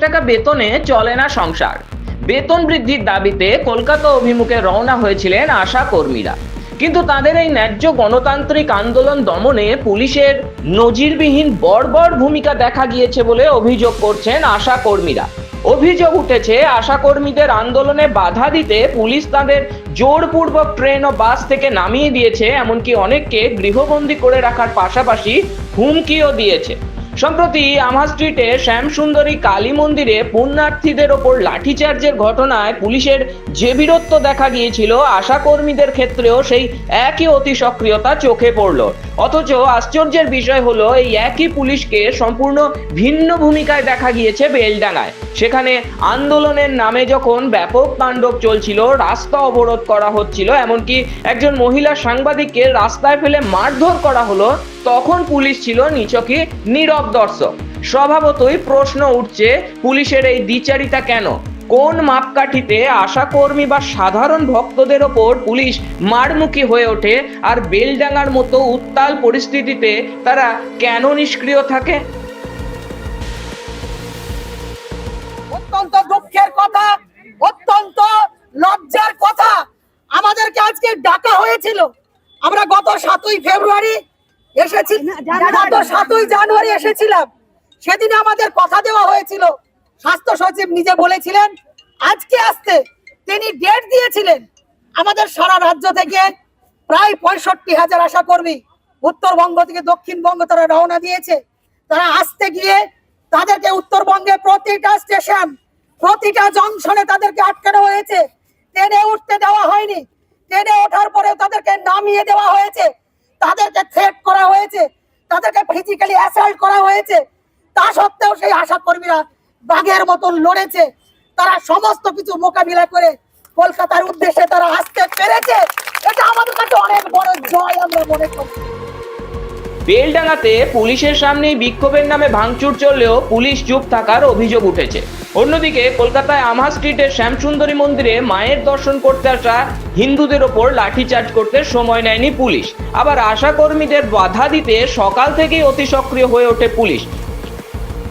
টাকা বেতনে চলে না সংসার। বেতন বৃদ্ধির দাবিতে কলকাতা অভিমুখে রওনা হয়েছিলেন আশা কর্মীরা, কিন্তু তাদের এই ন্যায্য গণতান্ত্রিক আন্দোলন দমনে পুলিশের নজিরবিহীন বর্বর ভূমিকা দেখা গিয়েছে বলে অভিযোগ করছেন আশা কর্মীরা। অভিযোগ উঠেছে, আশা কর্মীদের আন্দোলনে বাধা দিতে পুলিশ তাদের জোরপূর্বক ট্রেন ও বাস থেকে নামিয়ে দিয়েছে, এমনকি অনেককে গৃহবন্দী করে রাখার পাশাপাশি হুমকিও দিয়েছে। সম্প্রতি আমহা স্ট্রিটে শ্যামসুন্দরী কালী মন্দিরে পুণ্যার্থীদের ওপর লাঠিচার্জের ঘটনায় পুলিশের যে বীরত্ব দেখা গিয়েছিল, আশা কর্মীদের ক্ষেত্রেও সেই একই অতি সক্রিয়তা চোখে পড়ল। অথচ আশ্চর্যের বিষয় হলো, এই একই পুলিশকে সম্পূর্ণ ভিন্ন ভূমিকায় দেখা গিয়েছে বেলডাঙায়। সেখানে আন্দোলনের নামে যখন ব্যাপক তাণ্ডব চলছিল, রাস্তা অবরোধ করা হচ্ছিল, এমনকি একজন মহিলা সাংবাদিককে রাস্তায় ফেলে মারধর করা হলো, তখন পুলিশ ছিল নিছকই নীরব দর্শক। স্বভাবতই প্রশ্ন উঠছে, পুলিশের এই দ্বিচারিতা কেন? কোন মাপকাঠিতে আশাকর্মী বা সাধারণ ভক্তদের ওপর পুলিশ মারমুখী হয়ে ওঠে, আর বেলডাঙার মতো উত্তাল পরিস্থিতিতে তারা কেন নিষ্ক্রিয় থাকে? অত্যন্ত দুঃখের কথা, অত্যন্ত লজ্জার কথা। আমাদেরকে আজকে ডাকা হয়েছিল, আমরা গত 7ই ফেব্রুয়ারি এসেছি, গত 7ই জানুয়ারি এসেছিলাম। সেদিন আমাদের কথা দেওয়া হয়েছিল, স্বাস্থ্য সচিব নিজে বলেছিলেন আজকে আসতে, তিনি ডেট দিয়েছিলেন। আমাদের সারা রাজ্য থেকে প্রায় 65,000 আশা কর্মী উত্তরবঙ্গ থেকে দক্ষিণবঙ্গ তারা রওনা দিয়েছে। তারা আসতে গিয়ে তাদেরকে উত্তরবঙ্গে প্রতিটা স্টেশন, প্রতিটা জংশনে তাদেরকে আটকানো হয়েছে। ট্রেনে উঠতে দেওয়া হয়নি, ট্রেনে ওঠার পরেও তাদেরকে নামিয়ে দেওয়া হয়েছে, তাদেরকে থ্রেট করা হয়েছে, তাদেরকে ফিজিক্যালি অ্যাসল্ট করা হয়েছে। তা সত্ত্বেও সেই আশা কর্মীরা বাঘের মতন লড়েছে। তারা সমস্ত কিছু মোকাবিলা করে কলকাতার উদ্দেশ্যে তারা আসতে পেরেছে। এটা আমাদের কাছে অনেক বড় জয় আমরা মনে করি। বেলডাঙাতে পুলিশের সামনেই বিক্ষোভের নামে ভাঙচুর চললেও পুলিশ চুপ থাকার অভিযোগ উঠেছে। অন্যদিকে কলকাতায় আমহা স্ট্রিটের শ্যামসুন্দরী মন্দিরে মায়ের দর্শন করতে আসা হিন্দুদের ওপর লাঠিচার্জ করতে সময় নেয়নি পুলিশ। আবার আশা কর্মীদের বাধা দিতে সকাল থেকেই অতি সক্রিয় হয়ে ওঠে পুলিশ।